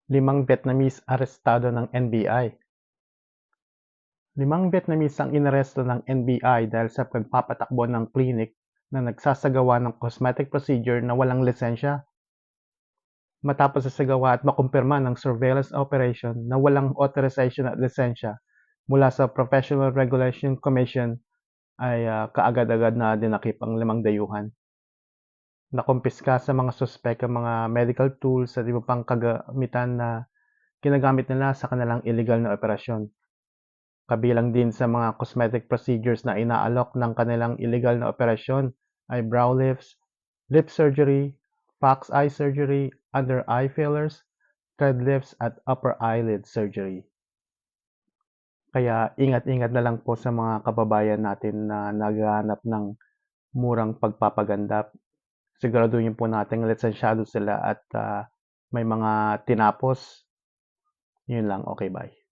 Limang Vietnamese arestado ng NBI. Limang Vietnamese ang inaresto ng NBI dahil sa pagpapatakbo ng klinik na nagsasagawa ng cosmetic procedure na walang lisensya. Matapos sasagawa at makumpirma ng surveillance operation na walang authorization at lisensya mula sa Professional Regulation Commission ay kaagad-agad na dinakip ang limang dayuhan. Nakumpiska sa mga suspek ang mga medical tools at iba pang kagamitan na ginagamit nila sa kanilang illegal na operasyon. Kabilang din sa mga cosmetic procedures na inaalok ng kanilang illegal na operasyon ay brow lifts, lip surgery, fox eye surgery, under eye fillers, thread lifts at upper eyelid surgery. Kaya ingat-ingat na lang po sa mga kababayan natin na naghahanap ng murang pagpapaganda. Siguraduhin po natin lisensyado sila at may mga tinapos. Yun lang, okay, bye.